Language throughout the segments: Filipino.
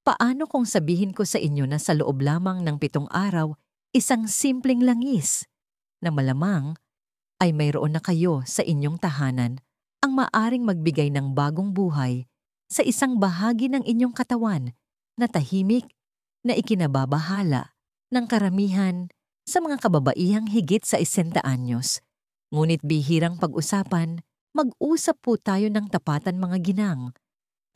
Paano kung sabihin ko sa inyo na sa loob lamang ng 7 araw, isang simpleng langis na malamang ay mayroon na kayo sa inyong tahanan ang maaring magbigay ng bagong buhay sa isang bahagi ng inyong katawan na tahimik na ikinababahala ng karamihan sa mga kababaihang higit sa 60 anyos. Ngunit bihirang pag-usapan, mag-usap po tayo ng tapatan mga ginang.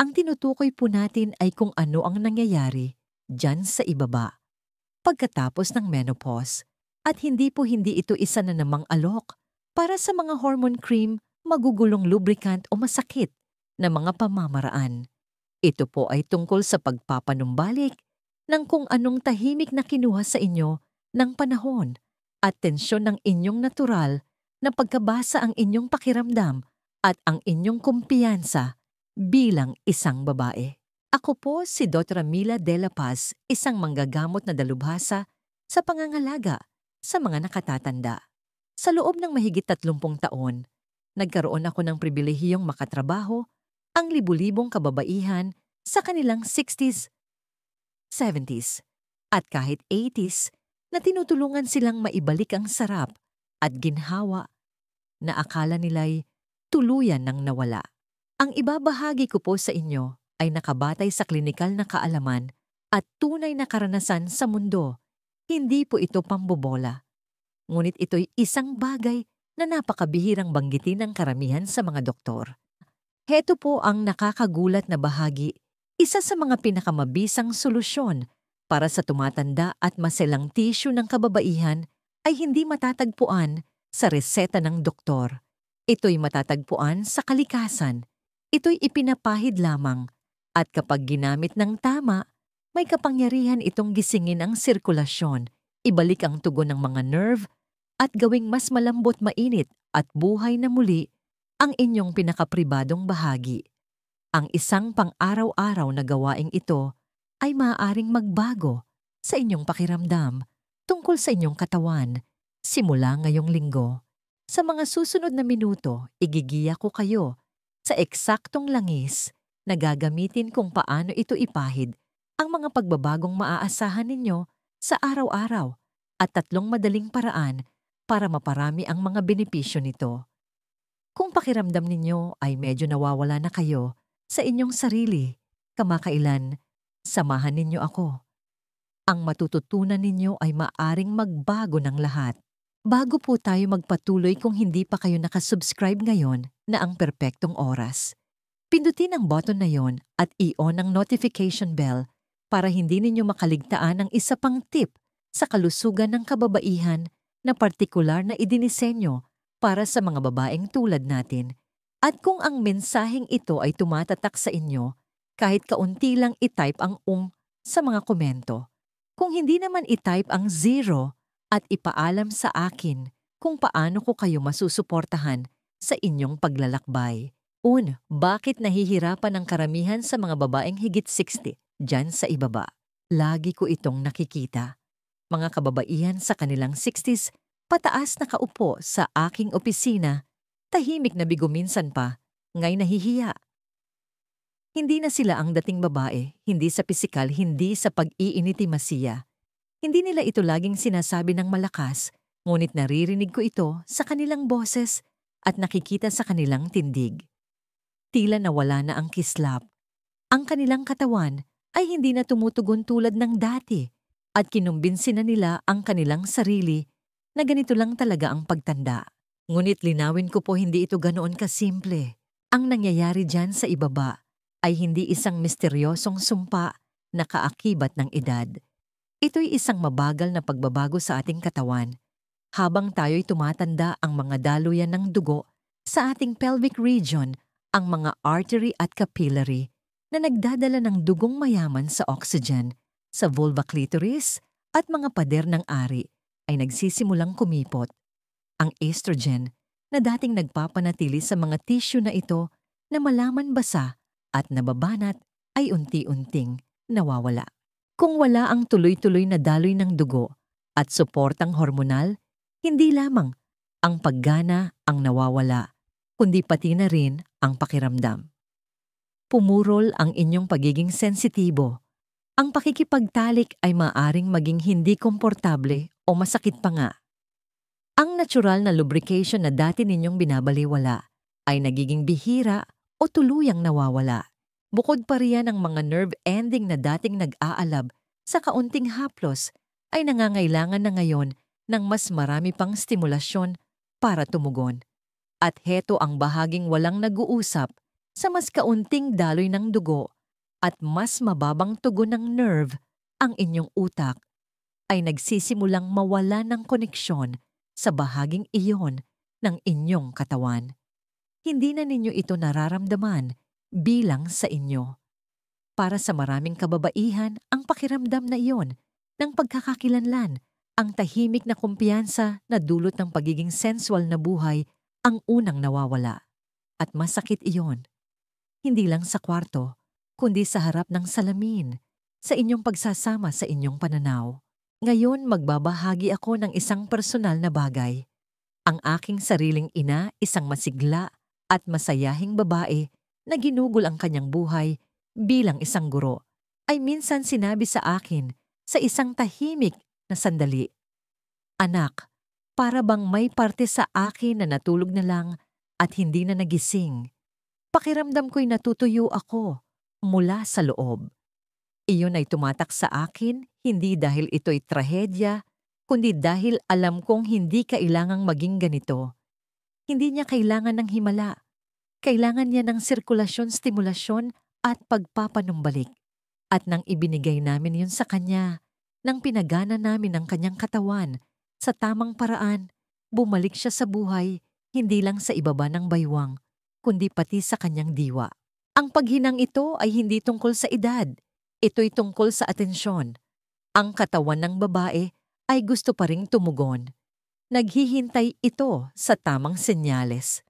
Ang tinutukoy po natin ay kung ano ang nangyayari dyan sa ibaba pagkatapos ng menopause. At hindi ito isa na namang alok para sa mga hormone cream, magugulong lubricant o masakit na mga pamamaraan. Ito po ay tungkol sa pagpapanumbalik ng kung anong tahimik na kinuha sa inyo ng panahon at tensyon ng inyong natural na pagkabasa ang inyong pakiramdam at ang inyong kumpiyansa bilang isang babae. Ako po si Dr. Mila De La Paz, isang manggagamot na dalubhasa sa pangangalaga sa mga nakatatanda. Sa loob ng mahigit 30 taon, nagkaroon ako ng pribilehiyong makatrabaho ang libu-libong kababaihan sa kanilang 60s, 70s, at kahit 80s na tinutulungan silang maibalik ang sarap at ginhawa na akala nila'y tuluyan ng nawala. Ang ibabahagi ko po sa inyo ay nakabatay sa klinikal na kaalaman at tunay na karanasan sa mundo. Hindi po ito pambobola. Ngunit ito'y isang bagay na napakabihirang banggitin ng karamihan sa mga doktor. Heto po ang nakakagulat na bahagi, isa sa mga pinakamabisang solusyon para sa tumatanda at maselang tissue ng kababaihan ay hindi matatagpuan sa reseta ng doktor. Ito'y matatagpuan sa kalikasan. Ito'y ipinapahid lamang at kapag ginamit ng tama, may kapangyarihan itong gisingin ang sirkulasyon, ibalik ang tugon ng mga nerve at gawing mas malambot, mainit at buhay na muli ang inyong pinakapribadong bahagi. Ang isang pang-araw-araw na gawaing ito ay maaaring magbago sa inyong pakiramdam tungkol sa inyong katawan simula ngayong linggo. Sa mga susunod na minuto, igigiya ko kayo sa eksaktong langis na gagamitin kung paano ito ipahid ang mga pagbabagong maaasahan ninyo sa araw-araw at 3 madaling paraan para maparami ang mga benepisyo nito. Kung pakiramdam ninyo ay medyo nawawala na kayo sa inyong sarili, kamakailan, samahan ninyo ako. Ang matututunan ninyo ay maaring magbago ng lahat. Bago po tayo magpatuloy, kung hindi pa kayo nakasubscribe ngayon na ang perpektong oras, pindutin ang button na yon at i-on ang notification bell para hindi ninyo makaligtaan ang isa pang tip sa kalusugan ng kababaihan na partikular na idinisenyo para sa mga babaeng tulad natin. At kung ang mensaheng ito ay tumatatak sa inyo, kahit kaunti lang i-type ang sa mga komento. Kung hindi naman i-type ang 0 at ipaalam sa akin kung paano ko kayo masusuportahan sa inyong paglalakbay. Bakit nahihirapan ang karamihan sa mga babaeng higit 60 dyan sa ibaba? Lagi ko itong nakikita. Mga kababaihan sa kanilang 60s, pataas na kaupo sa aking opisina, tahimik na bigo minsan pa, ngay nahihiya. Hindi na sila ang dating babae, hindi sa pisikal, hindi sa pag-iinitimasiya. Hindi nila ito laging sinasabi ng malakas, ngunit naririnig ko ito sa kanilang boses at nakikita sa kanilang tindig. Tila nawala na ang kislap. Ang kanilang katawan ay hindi na tumutugon tulad ng dati at kinumbinsi na nila ang kanilang sarili na ganito lang talaga ang pagtanda. Ngunit linawin ko po, hindi ito ganoon kasimple. Ang nangyayari dyan sa ibaba ay hindi isang misteryosong sumpa na kaakibat ng edad. Ito'y isang mabagal na pagbabago sa ating katawan. Habang tayo'y tumatanda, ang mga daluyan ng dugo sa ating pelvic region, ang mga artery at capillary na nagdadala ng dugong mayaman sa oxygen sa vulva, clitoris at mga pader ng ari ay nagsisimulang kumipot. Ang estrogen na dating nagpapanatili sa mga tissue na ito na malaman basa at nababanat ay unti-unting nawawala. Kung wala ang tuloy-tuloy na daloy ng dugo at suportang hormonal, hindi lamang ang paggana ang nawawala, kundi pati na rin ang pakiramdam. Pumurol ang inyong pagiging sensitibo Ang pakikipagtalik ay maaring maging hindi komportable o masakit pa nga. Ang natural na lubrication na dati ninyong binabaliwala ay nagiging bihira o tuluyang nawawala. Bukod pa riyan ang mga nerve ending na dating nag-aalab sa kaunting haplos ay nangangailangan na ngayon ng mas marami pang stimulasyon para tumugon. At heto ang bahaging walang nag-uusap sa mas kaunting daloy ng dugo at mas mababang tugon ng nerve, ang inyong utak ay nagsisimulang mawala ng koneksyon sa bahaging iyon ng inyong katawan. Hindi na ninyo ito nararamdaman bilang sa inyo. Para sa maraming kababaihan, ang pakiramdam na iyon ng pagkakakilanlan, ang tahimik na kumpiyansa na dulot ng pagiging sensual na buhay ang unang nawawala. At masakit iyon. Hindi lang sa kwarto, kundi sa harap ng salamin, sa inyong pagsasama sa inyong pananaw. Ngayon magbabahagi ako ng isang personal na bagay. Ang aking sariling ina, isang masigla at masayahing babae na ginugol ang kanyang buhay bilang isang guro, ay minsan sinabi sa akin sa isang tahimik na sandali, "Anak, para bang may parte sa akin na natulog na lang at hindi na nagising. Pakiramdam ko'y natutuyo ako mula sa loob." Iyon ay tumatak sa akin hindi dahil ito'y trahedya, kundi dahil alam kong hindi kailangang maging ganito. Hindi niya kailangan ng himala. Kailangan niya ng sirkulasyon, stimulasyon at pagpapanumbalik. At nang ibinigay namin yun sa kanya, nang pinagana namin ang kanyang katawan sa tamang paraan, bumalik siya sa buhay, hindi lang sa ibaba ng baywang, kundi pati sa kanyang diwa. Ang paghinang ito ay hindi tungkol sa edad. Ito'y tungkol sa atensyon. Ang katawan ng babae ay gusto pa ring tumugon. Naghihintay ito sa tamang senyales.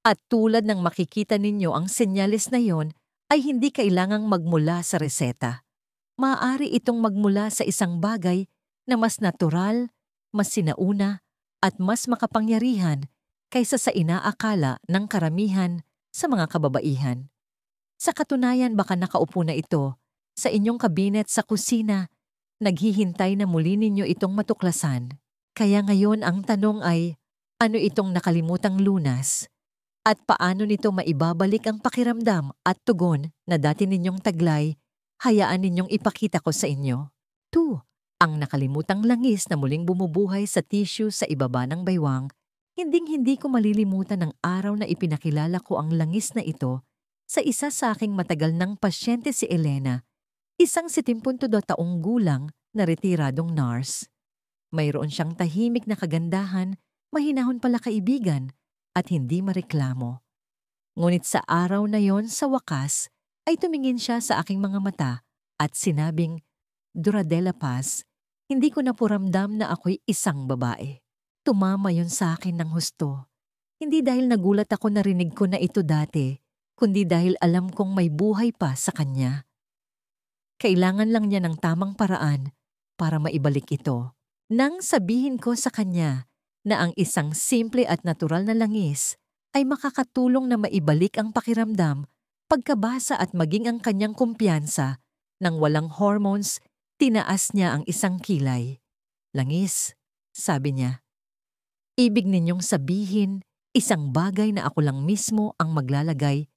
At tulad ng makikita ninyo, ang senyales na yon ay hindi kailangang magmula sa reseta. Maaari itong magmula sa isang bagay na mas natural, mas sinauna, at mas makapangyarihan kaysa sa inaakala ng karamihan sa mga kababaihan. Sa katunayan, baka nakaupo na ito sa inyong kabinet sa kusina, naghihintay na muli ninyo itong matuklasan. Kaya ngayon ang tanong ay, ano itong nakalimutang lunas? At paano nito maibabalik ang pakiramdam at tugon na dati ninyong taglay, hayaan ninyong ipakita ko sa inyo? 2. Ang nakalimutang langis na muling bumubuhay sa tissue sa ibaba ng baywang, hinding-hindi ko malilimutan ang araw na ipinakilala ko ang langis na ito sa isa sa aking matagal ng pasyente, si Elena, isang 72 taong gulang na retiradong nurse. Mayroon siyang tahimik na kagandahan, mahinahon pala kaibigan, at hindi mareklamo. Ngunit sa araw na yon, sa wakas, ay tumingin siya sa aking mga mata at sinabing, "Dora de la Paz, hindi ko napuramdam na ako'y isang babae." Tumama yon sa akin ng husto. Hindi dahil nagulat ako narinig ko na ito dati, kundi dahil alam kong may buhay pa sa kanya. Kailangan lang niya ng tamang paraan para maibalik ito. Nang sabihin ko sa kanya na ang isang simple at natural na langis ay makakatulong na maibalik ang pakiramdam, pagkabasa at maging ang kanyang kumpiyansa, nang walang hormones, tinaas niya ang isang kilay. "Langis," sabi niya. "Ibig ninyong sabihin, isang bagay na ako lang mismo ang maglalagay?"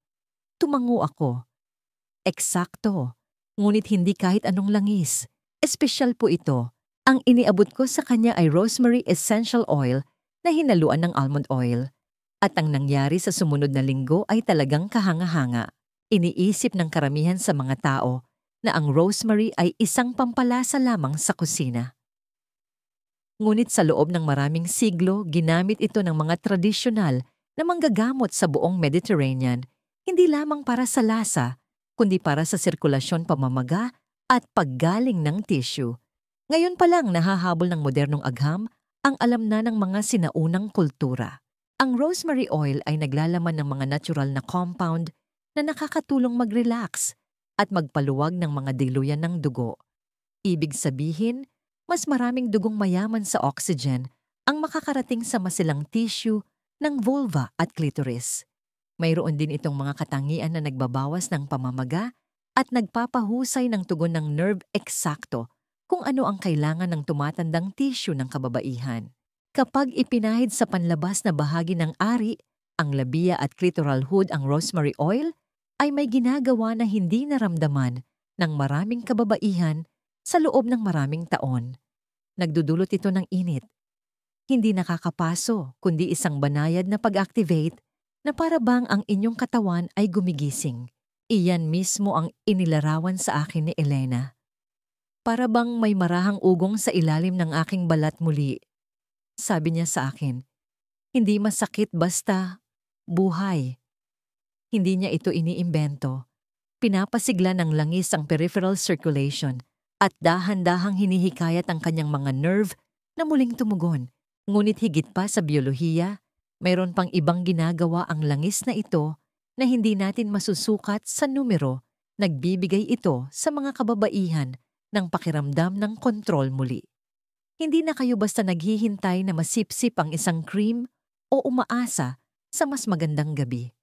Tumango ako. "Eksakto. Ngunit hindi kahit anong langis. Espesyal po ito. Ang iniabot ko sa kanya ay rosemary essential oil na hinaluan ng almond oil. At ang nangyari sa sumunod na linggo ay talagang kahanga-hanga. Iniisip ng karamihan sa mga tao na ang rosemary ay isang pampalasa lamang sa kusina. Ngunit sa loob ng maraming siglo, ginamit ito ng mga tradisyonal na manggagamot sa buong Mediterranean, hindi lamang para sa lasa, kundi para sa sirkulasyon, pamamaga at paggaling ng tissue. Ngayon pa lang nahahabol ng modernong agham ang alam na ng mga sinaunang kultura. Ang rosemary oil ay naglalaman ng mga natural na compound na nakakatulong mag-relax at magpaluwag ng mga diluyan ng dugo. Ibig sabihin, mas maraming dugong mayaman sa oxygen ang makakarating sa masilang tissue ng vulva at clitoris. Mayroon din itong mga katangian na nagbabawas ng pamamaga at nagpapahusay ng tugon ng nerve eksakto kung ano ang kailangan ng tumatandang tissue ng kababaihan. Kapag ipinahid sa panlabas na bahagi ng ari, ang labia at clitoral hood ang rosemary oil, ay may ginagawa na hindi naramdaman ng maraming kababaihan sa loob ng maraming taon. Nagdudulot ito ng init. Hindi nakakapaso, kundi isang banayad na pag-activate na para bang ang inyong katawan ay gumigising. Iyan mismo ang inilarawan sa akin ni Elena. Para bang may marahang ugong sa ilalim ng aking balat muli. Sabi niya sa akin, hindi masakit basta buhay. Hindi niya ito iniimbento. Pinapasigla ng langis ang peripheral circulation at dahan-dahang hinihikayat ang kanyang mga nerve na muling tumugon. Ngunit higit pa sa biolohiya, mayroon pang ibang ginagawa ang langis na ito na hindi natin masusukat sa numero. Nagbibigay ito sa mga kababaihan ng pakiramdam ng kontrol muli. Hindi na kayo basta naghihintay na masipsip ang isang cream o umaasa sa mas magandang gabi.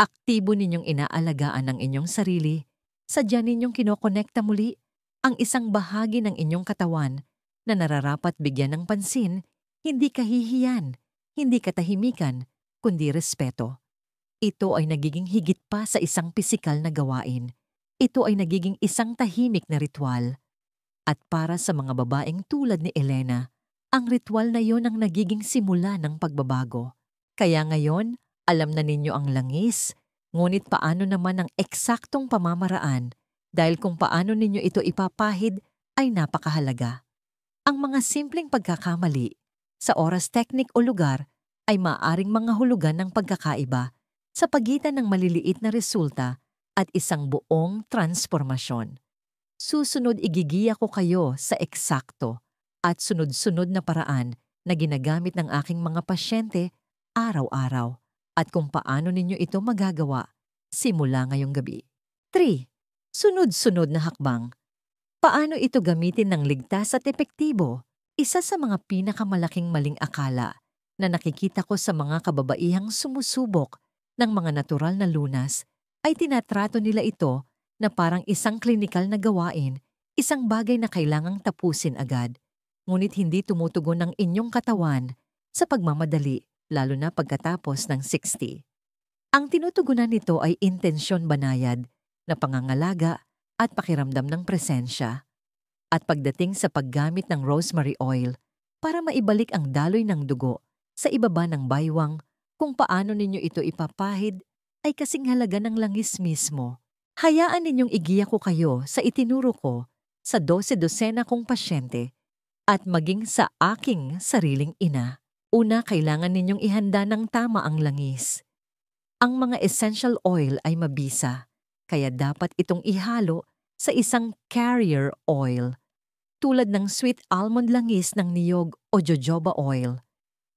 Aktibo ninyong inaalagaan ang inyong sarili, sadya ninyong kinokonekta muli ang isang bahagi ng inyong katawan na nararapat bigyan ng pansin, hindi kahihiyan, hindi katahimikan, kundi respeto. Ito ay nagiging higit pa sa isang pisikal na gawain. Ito ay nagiging isang tahimik na ritual. At para sa mga babaeng tulad ni Elena, ang ritual na yon ang nagiging simula ng pagbabago. Kaya ngayon, alam na ninyo ang langis, ngunit paano naman ang eksaktong pamamaraan dahil kung paano ninyo ito ipapahid ay napakahalaga. Ang mga simpleng pagkakamali sa oras, teknik o lugar ay maaaring mga hulugan ng pagkakaiba sa pagitan ng maliliit na resulta at isang buong transformasyon. Susunod igigiya ko kayo sa eksakto at sunod-sunod na paraan na ginagamit ng aking mga pasyente araw-araw at kung paano ninyo ito magagawa simula ngayong gabi. 3. Sunod-sunod na hakbang. Paano ito gamitin ng ligtas at epektibo? Isa sa mga pinakamalaking maling akala na nakikita ko sa mga kababaihang sumusubok ng mga natural na lunas ay tinatrato nila ito na parang isang klinikal na gawain, isang bagay na kailangang tapusin agad. Ngunit hindi tumutugon ang inyong katawan sa pagmamadali, lalo na pagkatapos ng 60. Ang tinutugunan nito ay intensyon banayad na pangangalaga at pakiramdam ng presensya. At pagdating sa paggamit ng rosemary oil para maibalik ang daloy ng dugo sa ibaba ng baywang, kung paano ninyo ito ipapahid ay kasing halaga ng langis mismo. Hayaan ninyong igiya ko kayo sa itinuro ko sa 12 kong pasyente at maging sa aking sariling ina. Una, kailangan ninyong ihanda ng tama ang langis. Ang mga essential oil ay mabisa, kaya dapat itong ihalo sa isang carrier oil, tulad ng sweet almond langis ng niyog o jojoba oil.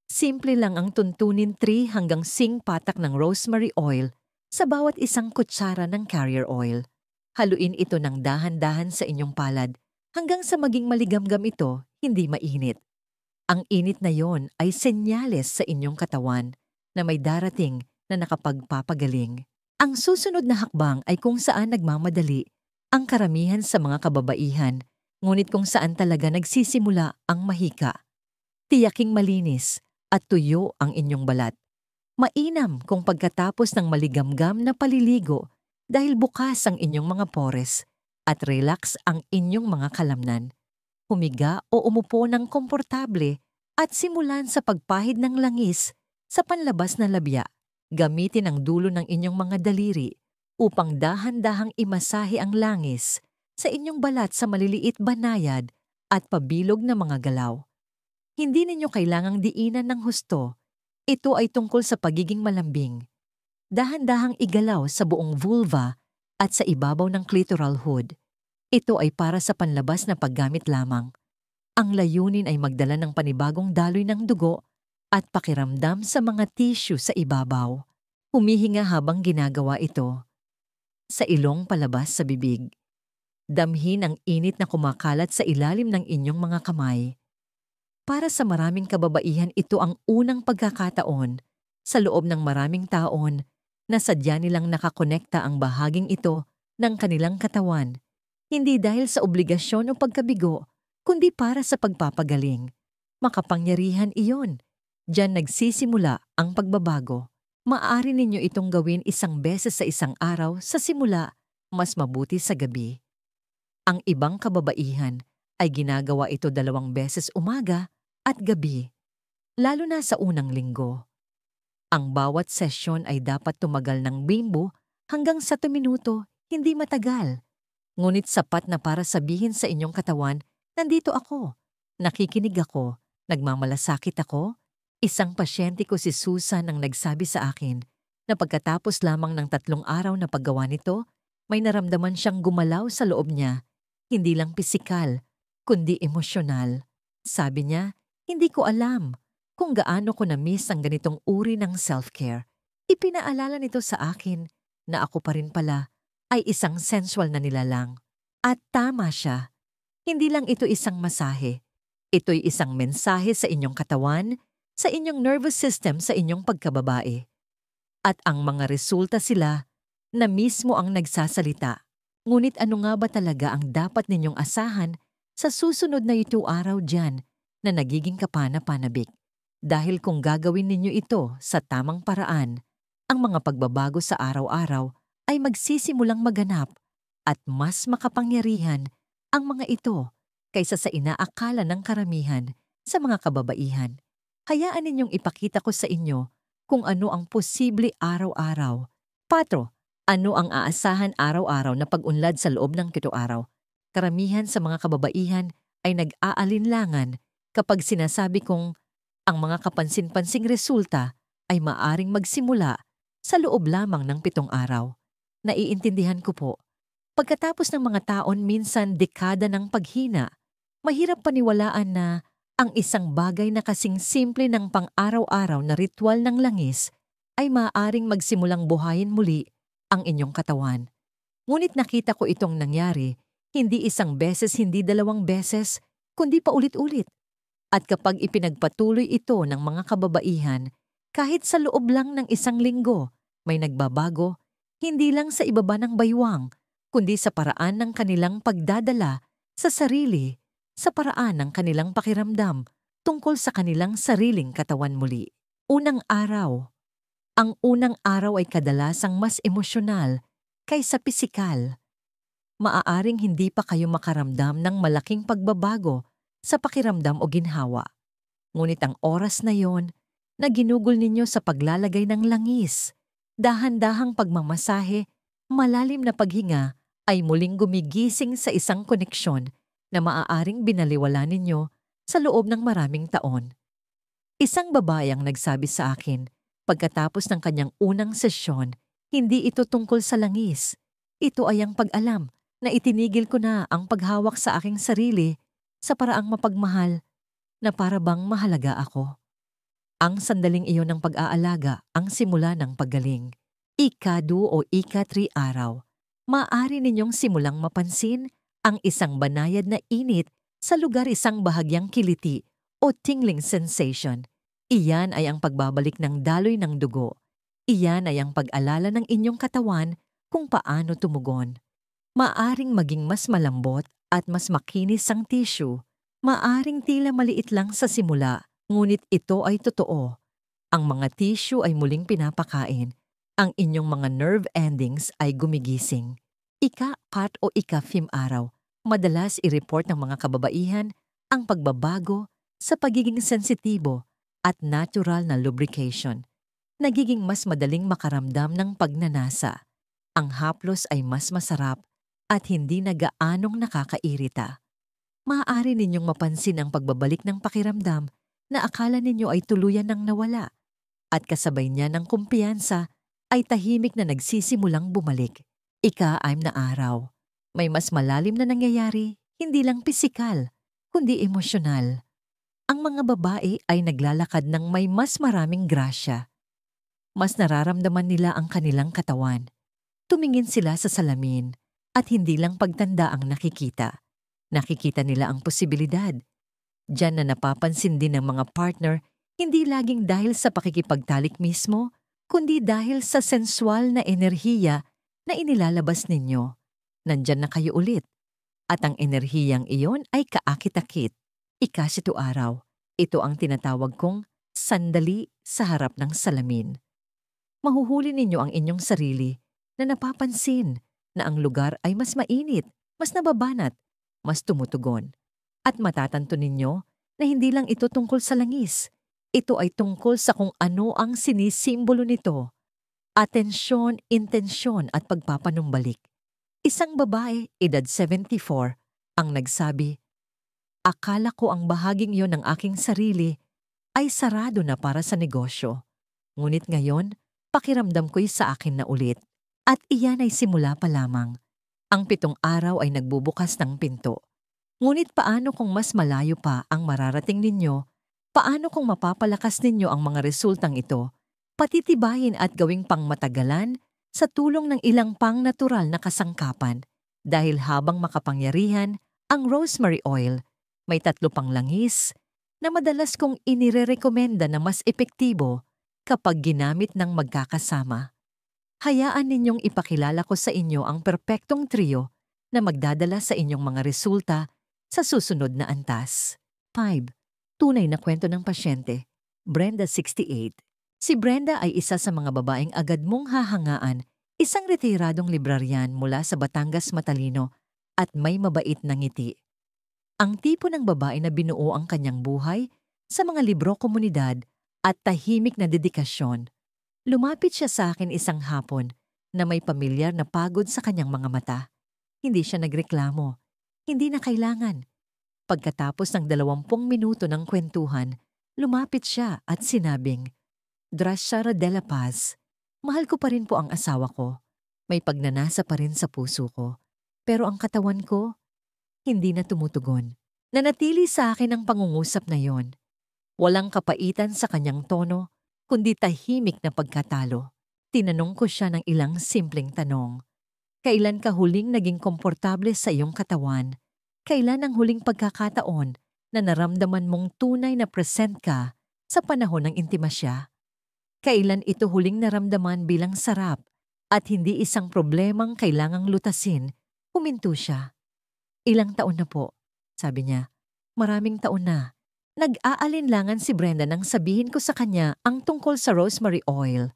Simple lang ang tuntunin 3 hanggang 5 patak ng rosemary oil sa bawat isang kutsara ng carrier oil. Haluin ito ng dahan-dahan sa inyong palad hanggang sa maging maligamgam ito, hindi mainit. Ang init na yon ay senyales sa inyong katawan na may darating na nakapagpapagaling. Ang susunod na hakbang ay kung saan nagmamadali ang karamihan sa mga kababaihan, ngunit kung saan talaga nagsisimula ang mahika. Tiyaking malinis at tuyo ang inyong balat. Mainam kung pagkatapos ng maligamgam na paliligo dahil bukas ang inyong mga pores at relax ang inyong mga kalamnan. Humiga o umupo ng komportable at simulan sa pagpahid ng langis sa panlabas na labya. Gamitin ang dulo ng inyong mga daliri upang dahan-dahang imasahe ang langis sa inyong balat sa maliliit banayad at pabilog na mga galaw. Hindi ninyo kailangang diinan ng husto. Ito ay tungkol sa pagiging malambing. Dahan-dahang igalaw sa buong vulva at sa ibabaw ng clitoral hood. Ito ay para sa panlabas na paggamit lamang. Ang layunin ay magdala ng panibagong daloy ng dugo at pakiramdam sa mga tissue sa ibabaw. Humihinga habang ginagawa ito. Sa ilong palabas sa bibig. Damhin ang init na kumakalat sa ilalim ng inyong mga kamay. Para sa maraming kababaihan, ito ang unang pagkakataon sa loob ng maraming taon na sadya nilang nakakonekta ang bahaging ito ng kanilang katawan, hindi dahil sa obligasyon o pagkabigo, kundi para sa pagpapagaling. Makapangyarihan iyon. Diyan nagsisimula ang pagbabago. Maaari ninyo itong gawin isang beses sa isang araw sa simula, mas mabuti sa gabi. Ang ibang kababaihan ay ginagawa ito 2 beses umaga at gabi, lalo na sa unang linggo. Ang bawat sesyon ay dapat tumagal ng 20 hanggang 1 minuto, hindi matagal. Ngunit sapat na para sabihin sa inyong katawan, nandito ako, nakikinig ako, nagmamalasakit ako. Isang pasyente ko si Susan ang nagsabi sa akin na pagkatapos lamang ng 3 araw na paggawa nito, may naramdaman siyang gumalaw sa loob niya, hindi lang pisikal, kundi emosyonal. Sabi niya, hindi ko alam kung gaano ko na-miss ang ganitong uri ng self-care. Ipinaalala nito sa akin na ako pa rin pala ay isang sensual na nilalang. At tama siya. Hindi lang ito isang masahe. Ito'y isang mensahe sa inyong katawan, sa inyong nervous system, sa inyong pagkababae. At ang mga resulta sila na mismo ang nagsasalita. Ngunit ano nga ba talaga ang dapat ninyong asahan sa susunod na 2 araw dyan na nagiging kapana-panabik? Dahil kung gagawin ninyo ito sa tamang paraan, ang mga pagbabago sa araw-araw ay magsisimulang maganap at mas makapangyarihan ang mga ito kaysa sa inaakala ng karamihan sa mga kababaihan. Hayaan ninyong ipakita ko sa inyo kung ano ang posible araw-araw. 4. Ano ang aasahan araw-araw na pag-unlad sa loob ng 7 araw? Karamihan sa mga kababaihan ay nag-aalinlangan kapag sinasabi kong ang mga kapansin-pansing resulta ay maaring magsimula sa loob lamang ng 7 araw. Naiintindihan ko po. Pagkatapos ng mga taon minsan dekada ng paghina, mahirap paniwalaan na ang isang bagay na kasing simple ng pang-araw-araw na ritual ng langis ay maaaring magsimulang buhayin muli ang inyong katawan. Ngunit nakita ko itong nangyari, hindi 1 beses, hindi 2 beses, kundi paulit-ulit. At kapag ipinagpatuloy ito ng mga kababaihan, kahit sa loob lang ng 1 linggo, may nagbabago, hindi lang sa ibaba ng baywang, kundi sa paraan ng kanilang pagdadala sa sarili, sa paraan ng kanilang pakiramdam tungkol sa kanilang sariling katawan muli. Unang araw. Ang unang araw ay kadalasang mas emosyonal kaysa pisikal. Maaaring hindi pa kayo makaramdam ng malaking pagbabago sa pakiramdam o ginhawa. Ngunit ang oras na yon na ginugol ninyo sa paglalagay ng langis, dahan-dahang pagmamasahe, malalim na paghinga ay muling gumigising sa isang koneksyon na maaaring binaliwala ninyo sa loob ng maraming taon. Isang babayang nagsabi sa akin, pagkatapos ng kanyang unang sesyon, hindi ito tungkol sa langis. Ito ay ang pag-alam na itinigil ko na ang paghawak sa aking sarili sa paraang mapagmahal na para bang mahalaga ako. Ang sandaling iyon ng pag-aalaga ang simula ng paggaling. Ika-2 o ika-3 araw. Maaari ninyong simulang mapansin ang isang banayad na init sa lugar, isang bahagyang kiliti o tingling sensation. Iyan ay ang pagbabalik ng daloy ng dugo. Iyan ay ang pag-alala ng inyong katawan kung paano tumugon. Maaring maging mas malambot at mas makinis ang tissue. Maaring tila maliit lang sa simula, ngunit ito ay totoo. Ang mga tissue ay muling pinapakain. Ang inyong mga nerve endings ay gumigising. Ika-4 o ika-5 araw. Madalas i-report ng mga kababaihan ang pagbabago sa pagiging sensitibo at natural na lubrication. Nagiging mas madaling makaramdam ng pagnanasa. Ang haplos ay mas masarap at hindi na gaanong nakakairita. Maaari ninyong mapansin ang pagbabalik ng pakiramdam na akala ninyo ay tuluyan nang nawala at kasabay niya ng kumpiyansa ay tahimik na nagsisimulang bumalik. Ika-6 na araw. May mas malalim na nangyayari, hindi lang pisikal, kundi emosyonal. Ang mga babae ay naglalakad ng may mas maraming grasya. Mas nararamdaman nila ang kanilang katawan. Tumingin sila sa salamin at hindi lang pagtanda ang nakikita. Nakikita nila ang posibilidad. Diyan na napapansin din ng mga partner, hindi laging dahil sa pakikipagtalik mismo, kundi dahil sa sensual na enerhiya na inilalabas ninyo. Nandyan na kayo ulit. At ang enerhiyang iyon ay kaakit-akit. Ikasito araw. Ito ang tinatawag kong sandali sa harap ng salamin. Mahuhuli ninyo ang inyong sarili na napapansin na ang lugar ay mas mainit, mas nababanat, mas tumutugon. At matatanto ninyo na hindi lang ito tungkol sa langis. Ito ay tungkol sa kung ano ang sinisimbolo nito. Atensyon, intensyon at pagpapanumbalik. Isang babae, edad 74, ang nagsabi, "Akala ko ang bahaging yon ng aking sarili ay sarado na para sa negosyo. Ngunit ngayon, pakiramdam ko'y sa akin na ulit. At iyan ay simula pa lamang. Ang 7 araw ay nagbubukas ng pinto. Ngunit paano kung mas malayo pa ang mararating ninyo? Paano kung mapapalakas ninyo ang mga resultang ito? Patitibayin at gawing pangmatagalan sa tulong ng ilang pang-natural na kasangkapan. Dahil habang makapangyarihan, ang rosemary oil, may 3 pang langis na madalas kong inirerekomenda na mas epektibo kapag ginamit ng magkakasama. Hayaan ninyong ipakilala ko sa inyo ang perpektong trio na magdadala sa inyong mga resulta sa susunod na antas. 5. Tunay na kwento ng pasyente. Brenda, 68. Si Brenda ay isa sa mga babaeng agad mong hahangaan, isang retiradong libraryan mula sa Batangas matalino at may mabait na ngiti. Ang tipo ng babae na binuo ang kanyang buhay sa mga libro komunidad at tahimik na dedikasyon. Lumapit siya sa akin isang hapon na may pamilyar na pagod sa kanyang mga mata. Hindi siya nagreklamo. Hindi na kailangan. Pagkatapos ng 20 minuto ng kwentuhan, lumapit siya at sinabing, "Drashara de la Paz, mahal ko pa rin po ang asawa ko. May pagnanasa pa rin sa puso ko. Pero ang katawan ko, hindi na tumutugon." Nanatili sa akin ang pangungusap na yon. Walang kapaitan sa kanyang tono, kundi tahimik na pagkatalo. Tinanong ko siya ng ilang simpleng tanong. Kailan ka huling naging komportable sa iyong katawan? Kailan ang huling pagkakataon na naramdaman mong tunay na present ka sa panahon ng intimasya? Kailan ito huling naramdaman bilang sarap at hindi isang problemang kailangang lutasin? Huminto siya. "Ilang taon na po?" sabi niya. "Maraming taon na." Nag-aalinlangan si Brenda nang sabihin ko sa kanya ang tungkol sa rosemary oil.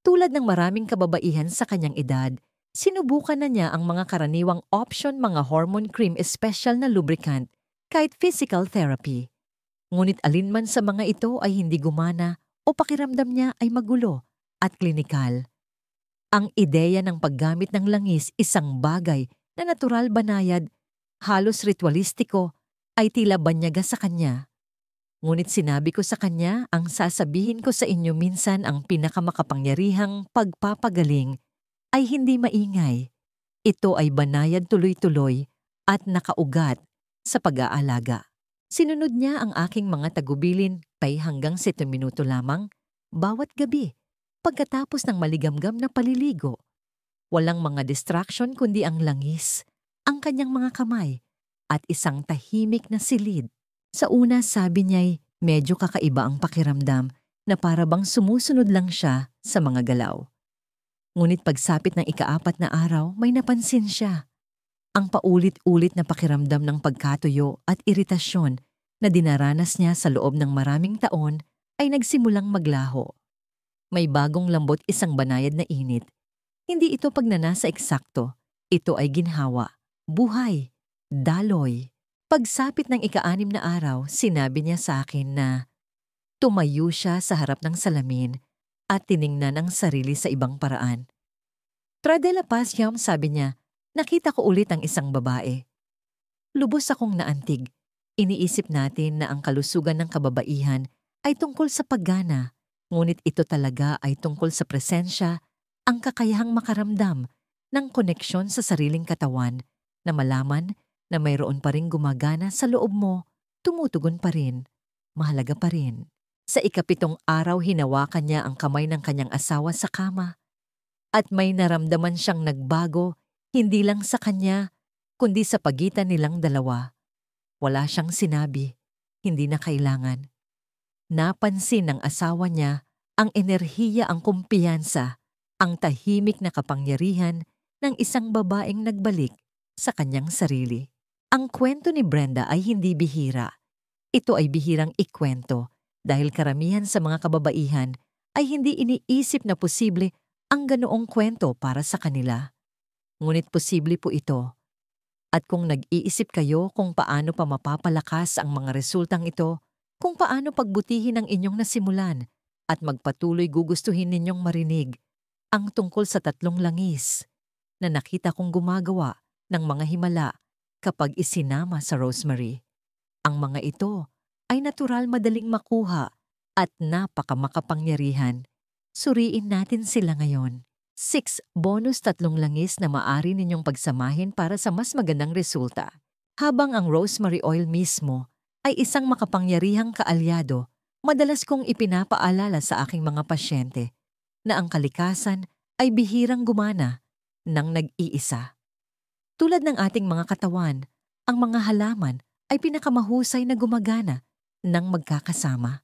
Tulad ng maraming kababaihan sa kanyang edad, sinubukan na niya ang mga karaniwang option, mga hormone cream, special na lubricant, kahit physical therapy. Ngunit alinman sa mga ito ay hindi gumana o pakiramdam niya ay magulo at klinikal. Ang ideya ng paggamit ng langis, isang bagay na natural banayad, halos ritualistiko, ay tila banyaga sa kanya. Ngunit sinabi ko sa kanya, ang sasabihin ko sa inyo minsan ang pinakamakapangyarihang pagpapagaling ay hindi maingay. Ito ay banayad tuloy-tuloy at nakaugat sa pag-aalaga. Sinunod niya ang aking mga tagubilin pay hanggang 7 minuto lamang bawat gabi pagkatapos ng maligamgam na paliligo. Walang mga distraction kundi ang langis, ang kanyang mga kamay at isang tahimik na silid. Sa una sabi niya'y medyo kakaiba ang pakiramdam na para bang sumusunod lang siya sa mga galaw. Ngunit pagsapit ng ika-4 na araw, may napansin siya. Ang paulit-ulit na pakiramdam ng pagkatuyo at iritasyon na dinaranas niya sa loob ng maraming taon ay nagsimulang maglaho. May bagong lambot, isang banayad na init. Hindi ito pagnanasa eksakto. Ito ay ginhawa, buhay, daloy. Pagsapit ng ika-6 na araw, sinabi niya sa akin na tumayo siya sa harap ng salamin at tiningnan ang sarili sa ibang paraan. "Tra de la Paz, Yam," sabi niya, "nakita ko ulit ang isang babae." Lubos akong naantig. Iniisip natin na ang kalusugan ng kababaihan ay tungkol sa paggana, ngunit ito talaga ay tungkol sa presensya, ang kakayahang makaramdam ng koneksyon sa sariling katawan, na malaman na mayroon pa ring gumagana sa loob mo, tumutugon pa rin, mahalaga pa rin. Sa ika-7 araw, hinawakan niya ang kamay ng kanyang asawa sa kama. At may naramdaman siyang nagbago, hindi lang sa kanya, kundi sa pagitan nilang dalawa. Wala siyang sinabi, hindi na kailangan. Napansin ng asawa niya ang enerhiya, ang kumpiyansa, ang tahimik na kapangyarihan ng isang babaeng nagbalik sa kanyang sarili. Ang kwento ni Brenda ay hindi bihira. Ito ay bihirang ikwento dahil karamihan sa mga kababaihan ay hindi iniisip na posible ang ganoong kwento para sa kanila. Ngunit posible po ito. At kung nag-iisip kayo kung paano pa mapapalakas ang mga resultang ito, kung paano pagbutihin ang inyong nasimulan at magpatuloy gugustuhin ninyong marinig ang tungkol sa 3 langis na nakita kong gumagawa ng mga himala kapag isinama sa rosemary. Ang mga ito ay natural madaling makuha at napakamakapangyarihan. Suriin natin sila ngayon. 6 bonus 3 langis na maaari ninyong pagsamahin para sa mas magandang resulta. Habang ang rosemary oil mismo ay isang makapangyarihang kaalyado, madalas kong ipinapaalala sa aking mga pasyente na ang kalikasan ay bihirang gumana ng nag-iisa. Tulad ng ating mga katawan, ang mga halaman ay pinakamahusay na gumagana ng magkakasama.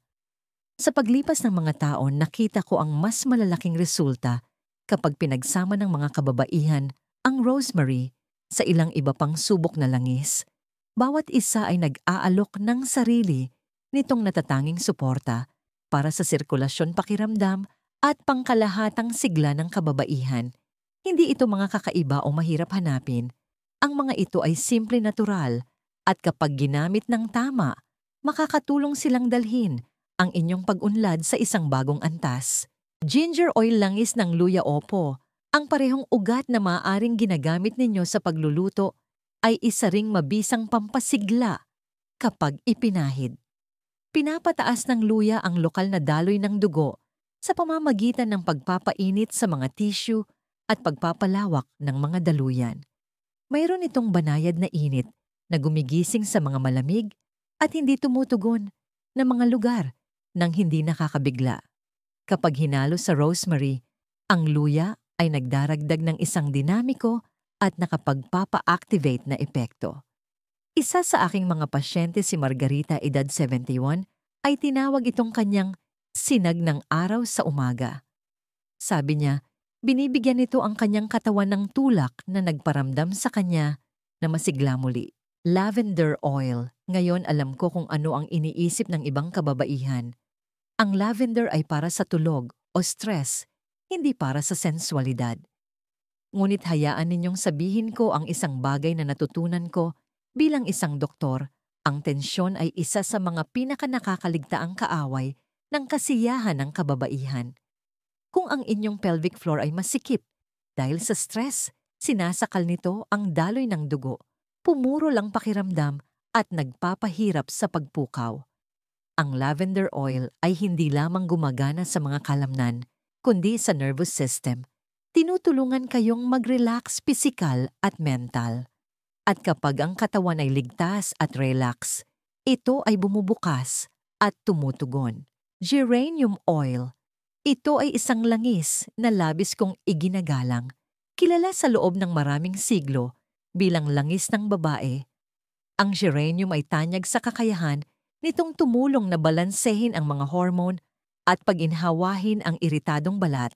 Sa paglipas ng mga taon, nakita ko ang mas malalaking resulta kapag pinagsama ng mga kababaihan ang rosemary sa ilang iba pang subok na langis. Bawat isa ay nag-aalok ng sarili nitong natatanging suporta para sa sirkulasyon pakiramdam at pangkalahatang sigla ng kababaihan. Hindi ito mga kakaiba o mahirap hanapin. Ang mga ito ay simple natural at kapag ginamit ng tama, makakatulong silang dalhin ang inyong pag-unlad sa isang bagong antas. Ginger oil langis ng luya opo, ang parehong ugat na maaaring ginagamit ninyo sa pagluluto ay isa ring mabisang pampasigla kapag ipinahid. Pinapataas ng luya ang lokal na daloy ng dugo sa pamamagitan ng pagpapainit sa mga tissue at pagpapalawak ng mga daluyan. Mayroon itong banayad na init na gumigising sa mga malamig at hindi tumutugon na mga lugar nang hindi nakakabigla. Kapag hinalo sa rosemary, ang luya ay nagdaragdag ng isang dinamiko at nakapagpapa-activate na epekto. Isa sa aking mga pasyente, si Margarita, edad 71, ay tinawag itong kanyang sinag ng araw sa umaga. Sabi niya, binibigyan nito ang kanyang katawan ng tulak na nagparamdam sa kanya na masigla muli. Lavender oil. Ngayon alam ko kung ano ang iniisip ng ibang kababaihan. Ang lavender ay para sa tulog o stress, hindi para sa sensualidad. Ngunit hayaan ninyong sabihin ko ang isang bagay na natutunan ko bilang isang doktor. Ang tensyon ay isa sa mga pinakanakakaligtaang kaaway ng kasiyahan ng kababaihan. Kung ang inyong pelvic floor ay masikip dahil sa stress, sinasakal nito ang daloy ng dugo, pumuro lang pakiramdam at nagpapahirap sa pagpukaw. Ang lavender oil ay hindi lamang gumagana sa mga kalamnan, kundi sa nervous system. Tinutulungan kayong mag-relax pisikal at mental. At kapag ang katawan ay ligtas at relax, ito ay bumubukas at tumutugon. Geranium oil. Ito ay isang langis na labis kong iginagalang. Kilala sa loob ng maraming siglo bilang langis ng babae. Ang geranium ay tanyag sa kakayahan nitong tumulong na balansehin ang mga hormone at paginhawahin ang iritadong balat.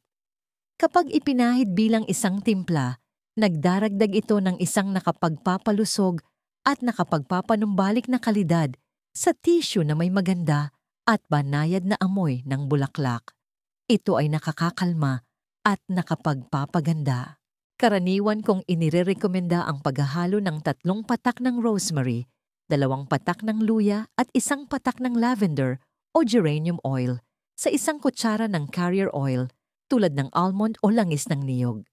Kapag ipinahid bilang isang timpla, nagdaragdag ito ng isang nakapagpapalusog at nakapagpapanumbalik na kalidad sa tissue na may maganda at banayad na amoy ng bulaklak. Ito ay nakakakalma at nakapagpapaganda. Karaniwan kong inirerekomenda ang paghahalo ng 3 patak ng rosemary, 2 patak ng luya at 1 patak ng lavender o geranium oil sa 1 kutsara ng carrier oil tulad ng almond o langis ng niyog.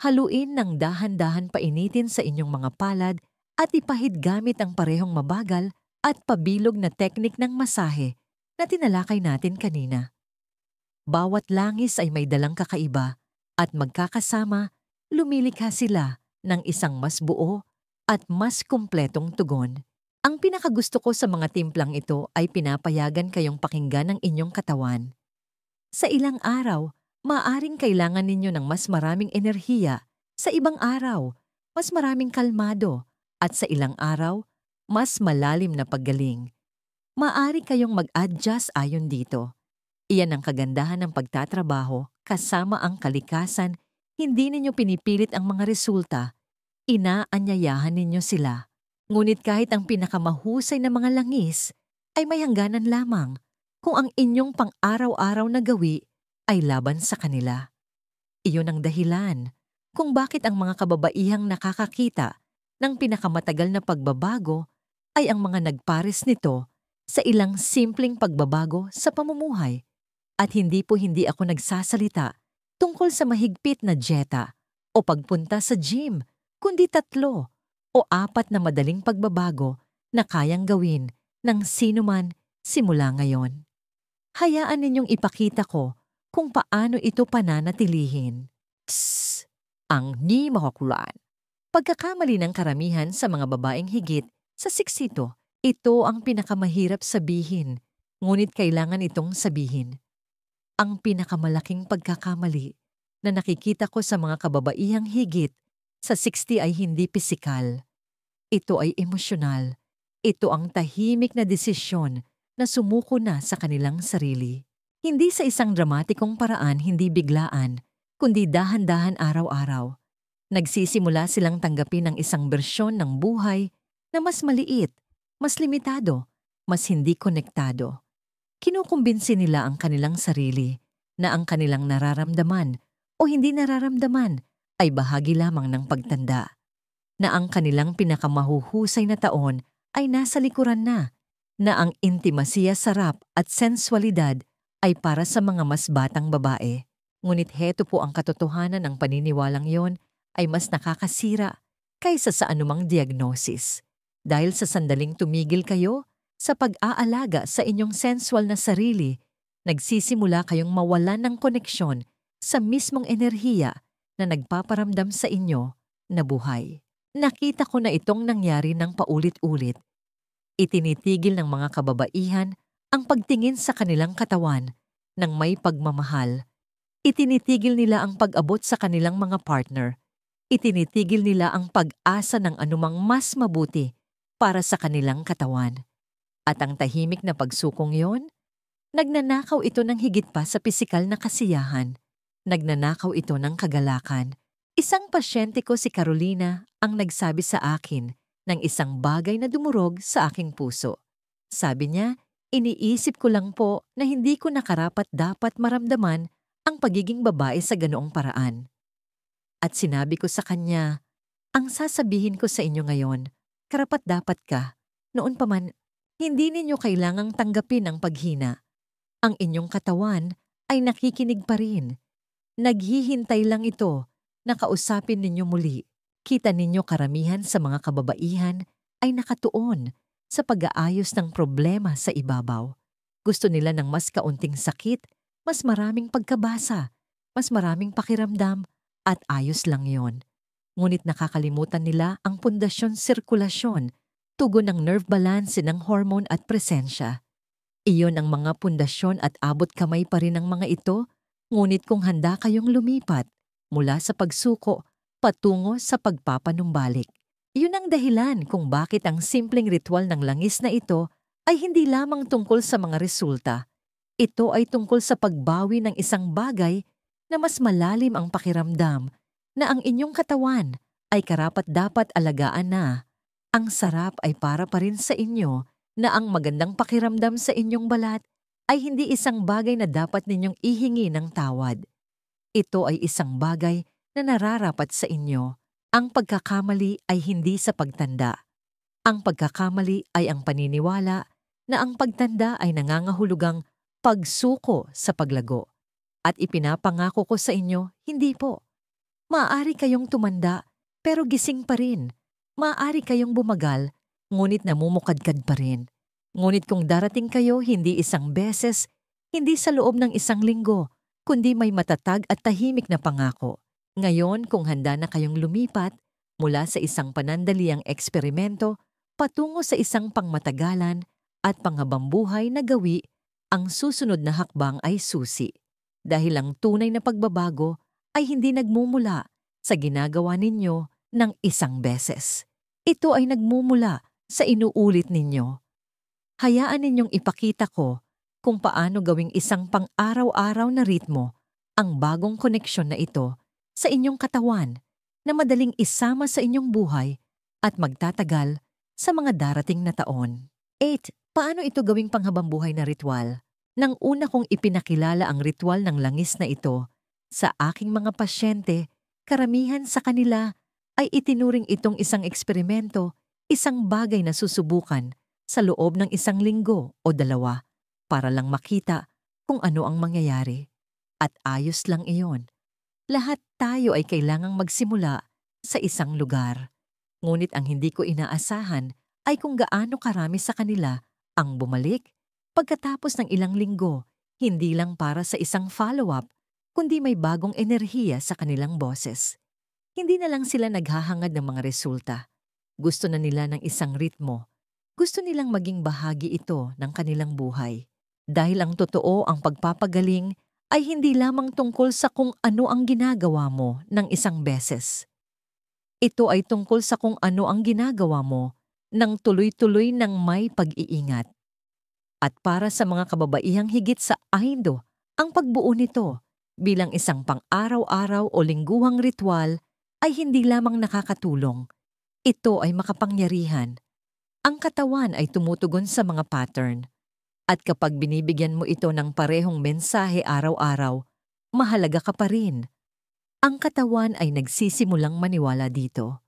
Haluin ng dahan-dahan, painitin sa inyong mga palad at ipahid gamit ang parehong mabagal at pabilog na teknik ng masahe na tinalakay natin kanina. Bawat langis ay may dalang kakaiba at magkakasama, lumilikha sila ng isang mas buo at mas kumpletong tugon. Ang pinakagusto ko sa mga timplang ito ay pinapayagan kayong pakinggan ng inyong katawan. Sa ilang araw, maaring kailangan ninyo ng mas maraming enerhiya. Sa ibang araw, mas maraming kalmado. At sa ilang araw, mas malalim na paggaling. Maaari kayong mag-adjust ayon dito. Iyan ang kagandahan ng pagtatrabaho kasama ang kalikasan. Hindi ninyo pinipilit ang mga resulta. Inaanyayahan ninyo sila. Ngunit kahit ang pinakamahusay na mga langis ay may hangganan lamang kung ang inyong pang-araw-araw na gawi ay laban sa kanila. Iyon ang dahilan kung bakit ang mga kababaihang nakakakita ng pinakamatagal na pagbabago ay ang mga nagpares nito sa ilang simpleng pagbabago sa pamumuhay. At hindi ako nagsasalita tungkol sa mahigpit na dieta o pagpunta sa gym, kundi 3 o 4 na madaling pagbabago na kayang gawin ng sinuman simula ngayon. Hayaan ninyong ipakita ko kung paano ito pananatilihin. Psst! Ang ni makukulaan. Pagkakamali ng karamihan sa mga babaeng higit sa 60, ito ang pinakamahirap sabihin, ngunit kailangan itong sabihin. Ang pinakamalaking pagkakamali na nakikita ko sa mga kababaihang higit sa 60 ay hindi pisikal. Ito ay emosyonal. Ito ang tahimik na desisyon na sumuko na sa kanilang sarili. Hindi sa isang dramatikong paraan, hindi biglaan, kundi dahan-dahan araw-araw. Nagsisimula silang tanggapin ang isang bersyon ng buhay na mas maliit, mas limitado, mas hindi konektado. Kinukumbinsi nila ang kanilang sarili na ang kanilang nararamdaman o hindi nararamdaman ay bahagi lamang ng pagtanda. Na ang kanilang pinakamahuhusay na taon ay nasa likuran na ang intimasiya, sarap at sensualidad ay para sa mga mas batang babae. Ngunit heto po ang katotohanan, ng paniniwalang yon ay mas nakakasira kaysa sa anumang diagnosis. Dahil sa sandaling tumigil kayo sa pag-aalaga sa inyong sensual na sarili, nagsisimula kayong mawalan ng koneksyon sa mismong enerhiya na nagpaparamdam sa inyo na buhay. Nakita ko na itong nangyari ng paulit-ulit. Itinitigil ng mga kababaihan ang pagtingin sa kanilang katawan ng may pagmamahal. Itinitigil nila ang pag-abot sa kanilang mga partner. Itinitigil nila ang pag-asa ng anumang mas mabuti para sa kanilang katawan. At ang tahimik na pagsukong yon, nagnanakaw ito ng higit pa sa pisikal na kasiyahan. Nagnanakaw ito ng kagalakan. Isang pasyente ko, si Carolina, ang nagsabi sa akin ng isang bagay na dumurog sa aking puso. Sabi niya, iniisip ko lang po na hindi ko nakarapat-dapat maramdaman ang pagiging babae sa ganoong paraan. At sinabi ko sa kanya, ang sasabihin ko sa inyo ngayon, karapat-dapat ka. Noon pa man, hindi ninyo kailangang tanggapin ang paghina. Ang inyong katawan ay nakikinig pa rin. Naghihintay lang ito na kausapin ninyo muli. Kita ninyo karamihan sa mga kababaihan ay nakatuon sa pag-aayos ng problema sa ibabaw. Gusto nila ng mas kaunting sakit, mas maraming pagkabasa, mas maraming pakiramdam, at ayos lang yon. Ngunit nakakalimutan nila ang pundasyon, sirkulasyon, tugon ng nerve balance ng hormone at presensya. Iyon ang mga pundasyon at abot kamay pa rin ng mga ito, ngunit kung handa kayong lumipat mula sa pagsuko patungo sa pagpapanumbalik. Iyon ang dahilan kung bakit ang simpleng ritual ng langis na ito ay hindi lamang tungkol sa mga resulta. Ito ay tungkol sa pagbawi ng isang bagay na mas malalim ang pakiramdam na ang inyong katawan ay karapat-dapat alagaan na. Ang sarap ay para pa rin sa inyo na ang magandang pakiramdam sa inyong balat ay hindi isang bagay na dapat ninyong ihingi ng tawad. Ito ay isang bagay na nararapat sa inyo. Ang pagkakamali ay hindi sa pagtanda. Ang pagkakamali ay ang paniniwala na ang pagtanda ay nangangahulugang pagsuko sa paglago. At ipinapangako ko sa inyo, hindi po. Maaari kayong tumanda pero gising pa rin. Maaari kayong bumagal ngunit namumukadkad pa rin. Ngunit kung darating kayo hindi isang beses, hindi sa loob ng isang linggo, kundi may matatag at tahimik na pangako. Ngayon, kung handa na kayong lumipat mula sa isang panandaliang eksperimento patungo sa isang pangmatagalan at panghabambuhay na gawi, ang susunod na hakbang ay susi. Dahil ang tunay na pagbabago ay hindi nagmumula sa ginagawa ninyo ng isang beses. Ito ay nagmumula sa inuulit ninyo. Hayaan ninyong ipakita ko kung paano gawing isang pang-araw-araw na ritmo ang bagong koneksyon na ito sa inyong katawan na madaling isama sa inyong buhay at magtatagal sa mga darating na taon. 8. Paano ito gawing panghabambuhay na ritual? Nang una kong ipinakilala ang ritual ng langis na ito sa aking mga pasyente, karamihan sa kanila ay itinuring itong isang eksperimento, isang bagay na susubukan sa loob ng 1 linggo o 2 para lang makita kung ano ang mangyayari. At ayos lang iyon. Lahat tayo ay kailangang magsimula sa isang lugar. Ngunit ang hindi ko inaasahan ay kung gaano karami sa kanila ang bumalik pagkatapos ng ilang linggo, hindi lang para sa isang follow-up, kundi may bagong enerhiya sa kanilang boses. Hindi na lang sila naghahangad ng mga resulta. Gusto na nila ng isang ritmo. Gusto nilang maging bahagi ito ng kanilang buhay. Dahil ang totoo, ang pagpapagaling ay hindi lamang tungkol sa kung ano ang ginagawa mo ng isang beses. Ito ay tungkol sa kung ano ang ginagawa mo ng tuloy-tuloy ng may pag-iingat. At para sa mga kababaihang higit sa Aindo, ang pagbuo nito bilang isang pang-araw-araw o lingguhang ritual ay hindi lamang nakakatulong. Ito ay makapangyarihan. Ang katawan ay tumutugon sa mga pattern. At kapag binibigyan mo ito ng parehong mensahe araw-araw, mahalaga ka pa rin. Ang katawan ay nagsisimulang maniwala dito.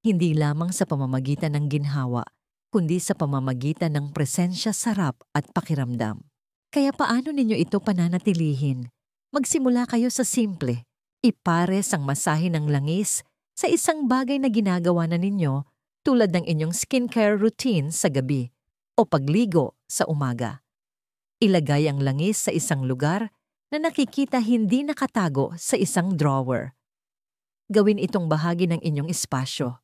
Hindi lamang sa pamamagitan ng ginhawa, kundi sa pamamagitan ng presensya, sarap at pakiramdam. Kaya paano ninyo ito pananatilihin? Magsimula kayo sa simple. Ipares ang masahe ng langis sa isang bagay na ginagawa na ninyo tulad ng inyong skincare routine sa gabi o pagligo sa umaga. Ilagay ang langis sa isang lugar na nakikita hindi nakatago sa isang drawer. Gawin itong bahagi ng inyong espasyo.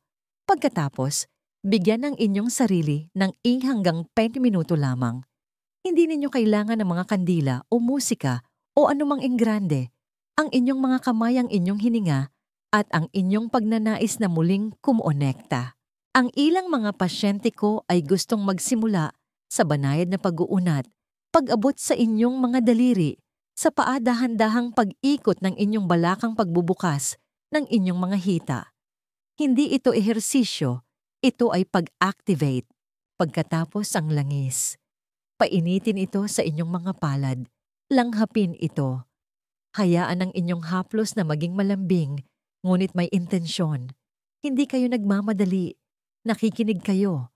Pagkatapos, bigyan ng inyong sarili ng hanggang 20 minuto lamang. Hindi ninyo kailangan ng mga kandila o musika o anumang enggrande. Ang inyong mga kamay ang inyong hininga at ang inyong pagnanais na muling kumonekta. Ang ilang mga pasyente ko ay gustong magsimula sa banayad na pag-uunat, pag-abot sa inyong mga daliri, sa paadahan-dahang pag-ikot ng inyong balakang pagbubukas ng inyong mga hita. Hindi ito ehersisyo, ito ay pag-activate. Pagkatapos ang langis, painitin ito sa inyong mga palad, langhapin ito. Hayaan ang inyong haplos na maging malambing, ngunit may intensyon. Hindi kayo nagmamadali, nakikinig kayo.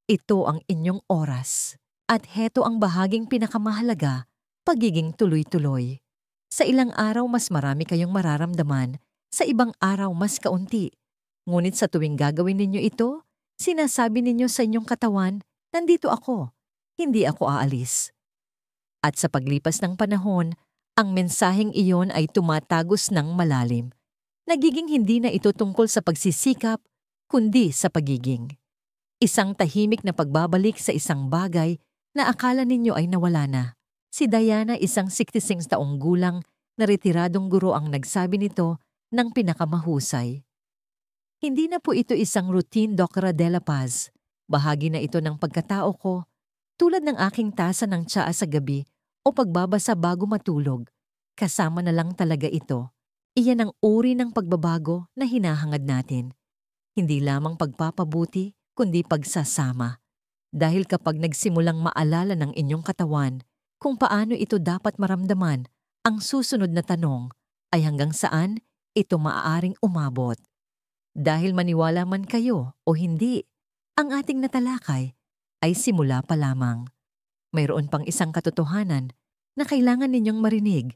Ito ang inyong oras. At heto ang bahaging pinakamahalaga, pagiging tuloy-tuloy. Sa ilang araw mas marami kayong mararamdaman, sa ibang araw mas kaunti. Ngunit sa tuwing gagawin ninyo ito, sinasabi ninyo sa inyong katawan, nandito ako, hindi ako aalis. At sa paglipas ng panahon, ang mensaheng iyon ay tumatagos ng malalim. Nagiging hindi na ito tungkol sa pagsisikap, kundi sa pagiging. Isang tahimik na pagbabalik sa isang bagay na akala ninyo ay nawala na. Si Diana, isang 66 taong gulang na retiradong guro ang nagsabi nito ng pinakamahusay. Hindi na po ito isang routine Docra de la Paz. Bahagi na ito ng pagkatao ko, tulad ng aking tasa ng tsaa sa gabi o pagbabasa bago matulog. Kasama na lang talaga ito. Iyan ang uri ng pagbabago na hinahangad natin. Hindi lamang pagpapabuti, kundi pagsasama. Dahil kapag nagsimulang maalala ng inyong katawan kung paano ito dapat maramdaman, ang susunod na tanong ay hanggang saan ito maaaring umabot. Dahil maniwala man kayo o hindi, ang ating natalakay ay simula pa lamang. Mayroon pang isang katotohanan na kailangan ninyong marinig.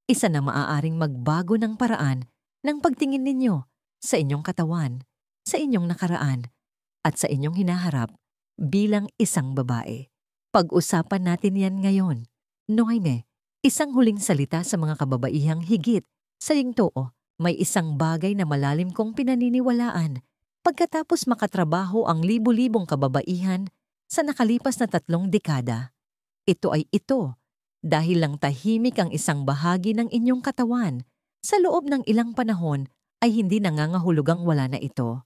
Isa na maaaring magbago ng paraan ng pagtingin ninyo sa inyong katawan, sa inyong nakaraan, at sa inyong hinaharap bilang isang babae. Pag-usapan natin yan ngayon. Noime, isang huling salita sa mga kababaihang higit sa yingtoo. May isang bagay na malalim kong pinaniniwalaan pagkatapos makatrabaho ang libu-libong kababaihan sa nakalipas na 3 dekada. Ito ay ito, dahil lang tahimik ang isang bahagi ng inyong katawan, sa loob ng ilang panahon ay hindi nangangahulugang wala na ito.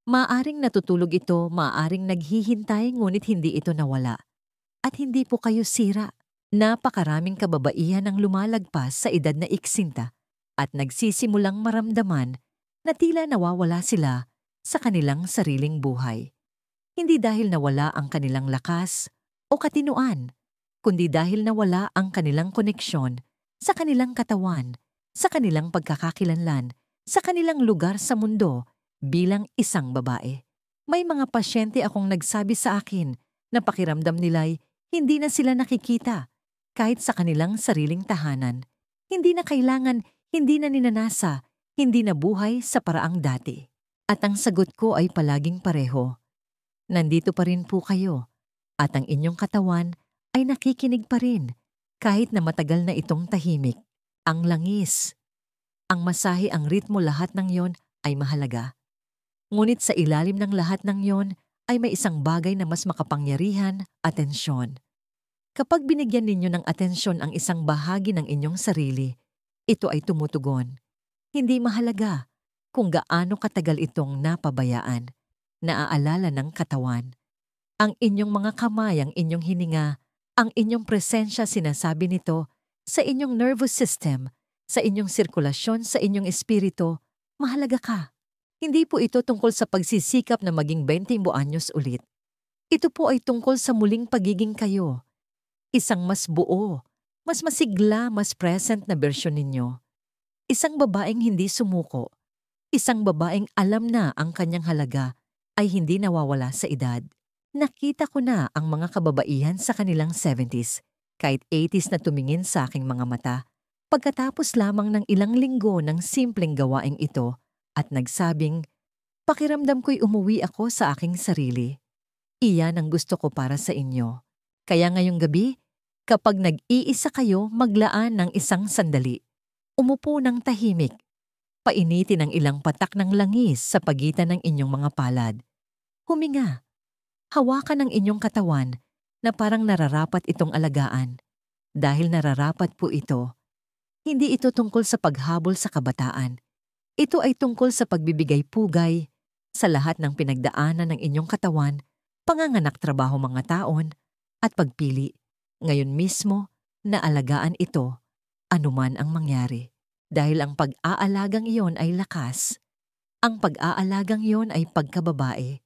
Maaring natutulog ito, maaring naghihintay ngunit hindi ito nawala. At hindi po kayo sira. Napakaraming kababaihan ang lumalagpas sa edad na 60 at nagsisimulang maramdaman na tila nawawala sila sa kanilang sariling buhay. Hindi dahil nawala ang kanilang lakas o katinuan, kundi dahil nawala ang kanilang koneksyon sa kanilang katawan, sa kanilang pagkakakilanlan, sa kanilang lugar sa mundo bilang isang babae. May mga pasyente akong nagsabi sa akin na pakiramdam nila'y hindi na sila nakikita kahit sa kanilang sariling tahanan. Hindi na kailangan, hindi na ninanasa, hindi na buhay sa paraang dati. At ang sagot ko ay palaging pareho. Nandito pa rin po kayo at ang inyong katawan ay nakikinig pa rin kahit na matagal na itong tahimik. Ang langis, ang masahe, ang ritmo, lahat ng yon ay mahalaga. Ngunit sa ilalim ng lahat ng yon ay may isang bagay na mas makapangyarihan, atensyon. Kapag binigyan ninyo ng atensyon ang isang bahagi ng inyong sarili, ito ay tumutugon. Hindi mahalaga kung gaano katagal itong napabayaan, naaalala ng katawan. Ang inyong mga kamay, ang inyong hininga, ang inyong presensya, sinasabi nito sa inyong nervous system, sa inyong sirkulasyon, sa inyong espiritu, mahalaga ka. Hindi po ito tungkol sa pagsisikap na maging 20 anyos ulit. Ito po ay tungkol sa muling pagiging kayo. Isang mas buo, mas masigla, mas present na bersyon ninyo. Isang babaeng hindi sumuko. Isang babaeng alam na ang kanyang halaga ay hindi nawawala sa edad. Nakita ko na ang mga kababaihan sa kanilang 70s, kahit 80s na tumingin sa aking mga mata, pagkatapos lamang ng ilang linggo ng simpleng gawaing ito at nagsabing, pakiramdam ko'y umuwi ako sa aking sarili. Iyan ang gusto ko para sa inyo. Kaya ngayong gabi, kapag nag-iisa kayo, maglaan ng isang sandali. Umupo ng tahimik. Painitin ang ilang patak ng langis sa pagitan ng inyong mga palad. Huminga. Hawakan ang inyong katawan na parang nararapat itong alagaan. Dahil nararapat po ito. Hindi ito tungkol sa paghabol sa kabataan. Ito ay tungkol sa pagbibigay pugay sa lahat ng pinagdaanan ng inyong katawan, panganganak, trabaho, mga taon, at pagpili. Ngayon mismo, naalagaan ito, anuman ang mangyari. Dahil ang pag-aalagang iyon ay lakas. Ang pag-aalagang iyon ay pagkababae.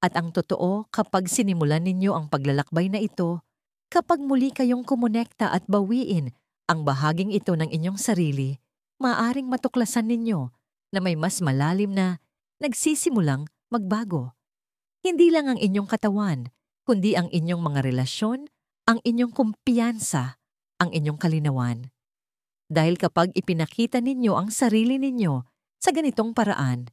At ang totoo, kapag sinimulan ninyo ang paglalakbay na ito, kapag muli kayong kumonekta at bawiin ang bahaging ito ng inyong sarili, maaaring matuklasan ninyo na may mas malalim na nagsisimulang magbago. Hindi lang ang inyong katawan, kundi ang inyong mga relasyon, ang inyong kumpiyansa, ang inyong kalinawan. Dahil kapag ipinakita ninyo ang sarili ninyo sa ganitong paraan,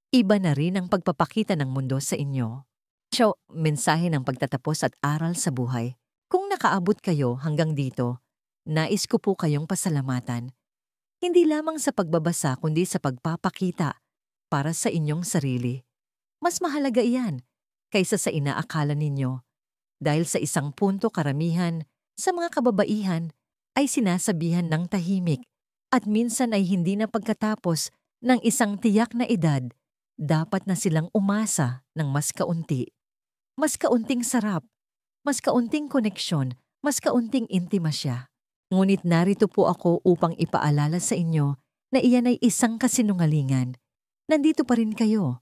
iba na rin ang pagpapakita ng mundo sa inyo. So, mensahe ng pagtatapos at aral sa buhay. Kung nakaabot kayo hanggang dito, nais ko po kayong pasalamatan. Hindi lamang sa pagbabasa kundi sa pagpapakita para sa inyong sarili. Mas mahalaga iyan kaysa sa inaakala ninyo. Dahil sa isang punto karamihan sa mga kababaihan ay sinasabihan ng tahimik at minsan ay hindi na pagkatapos ng isang tiyak na edad, dapat na silang umasa ng mas kaunti. Mas kaunting sarap, mas kaunting koneksyon, mas kaunting intimasya. Ngunit narito po ako upang ipaalala sa inyo na iyan ay isang kasinungalingan. Nandito pa rin kayo.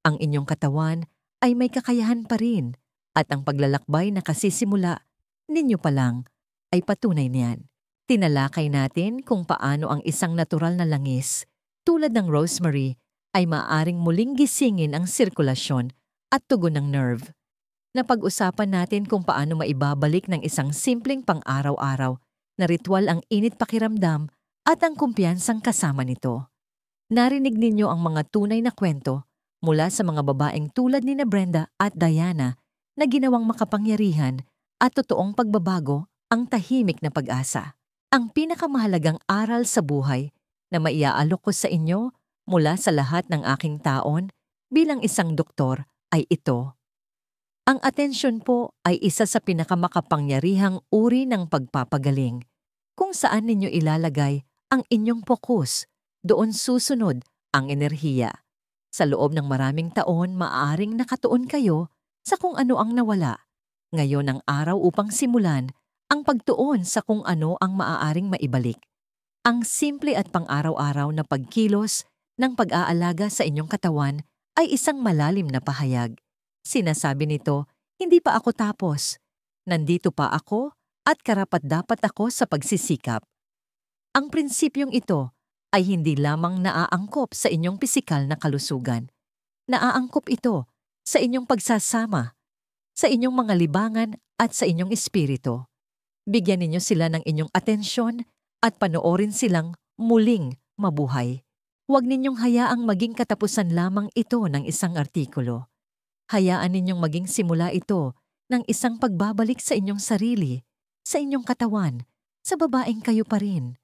Ang inyong katawan ay may kakayahan pa rin at ang paglalakbay na kasisimula ninyo pa lang ay patunay niyan. Tinalakay natin kung paano ang isang natural na langis tulad ng rosemary ay maaring muling gisingin ang sirkulasyon at tugon ng nerve. Napag-usapan natin kung paano maibabalik ng isang simpleng pang-araw-araw na ritual ang init pakiramdam at ang kumpiyansang kasama nito. Narinig ninyo ang mga tunay na kwento mula sa mga babaeng tulad ni Brenda at Diana na ginawang makapangyarihan at totoong pagbabago ang tahimik na pag-asa. Ang pinakamahalagang aral sa buhay na maiaalok ko sa inyo mula sa lahat ng aking taon bilang isang doktor ay ito. Ang atensyon po ay isa sa pinakamakapangyarihang uri ng pagpapagaling. Kung saan ninyo ilalagay ang inyong fokus, doon susunod ang enerhiya. Sa loob ng maraming taon, maaaring nakatuon kayo sa kung ano ang nawala. Ngayon ang araw upang simulan ang pagtuon sa kung ano ang maaaring maibalik. Ang simple at pang-araw-araw na pagkilos ng pag-aalaga sa inyong katawan ay isang malalim na pahayag. Sinasabi nito, hindi pa ako tapos. Nandito pa ako at karapat-dapat ako sa pagsisikap. Ang prinsipyong ito ay hindi lamang naaangkop sa inyong pisikal na kalusugan. Naaangkop ito sa inyong pagsasama, sa inyong mga libangan at sa inyong espiritu. Bigyan ninyo sila ng inyong atensyon at panoorin silang muling mabuhay. Huwag ninyong hayaang maging katapusan lamang ito ng isang artikulo. Hayaan ninyong maging simula ito ng isang pagbabalik sa inyong sarili, sa inyong katawan, sa babaeng kayo pa rin.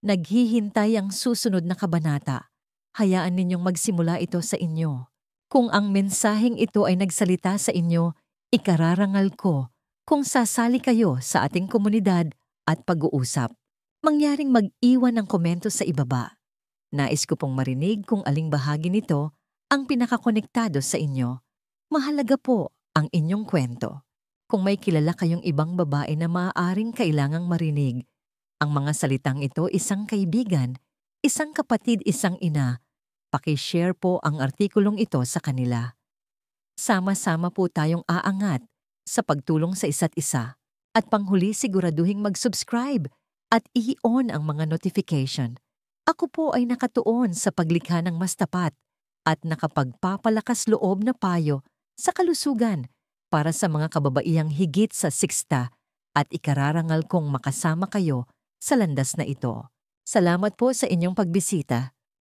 Naghihintay ang susunod na kabanata. Hayaan ninyong magsimula ito sa inyo. Kung ang mensaheng ito ay nagsalita sa inyo, ikararangal ko kung sasali kayo sa ating komunidad at pag-uusap. Mangyaring mag-iwan ng komento sa ibaba. Nais ko pong marinig kung aling bahagi nito ang pinakakonektado sa inyo. Mahalaga po ang inyong kwento. Kung may kilala kayong ibang babae na maaaring kailangang marinig, ang mga salitang ito, isang kaibigan, isang kapatid, isang ina, paki-share po ang artikulong ito sa kanila. Sama-sama po tayong aangat sa pagtulong sa isa't isa at panghuli siguraduhing mag-subscribe at i-on ang mga notification. Ako po ay nakatuon sa paglikha ng mas tapat at nakapagpapalakas loob na payo sa kalusugan para sa mga kababaihang higit sa 60 at ikararangal kong makasama kayo sa landas na ito. Salamat po sa inyong pagbisita.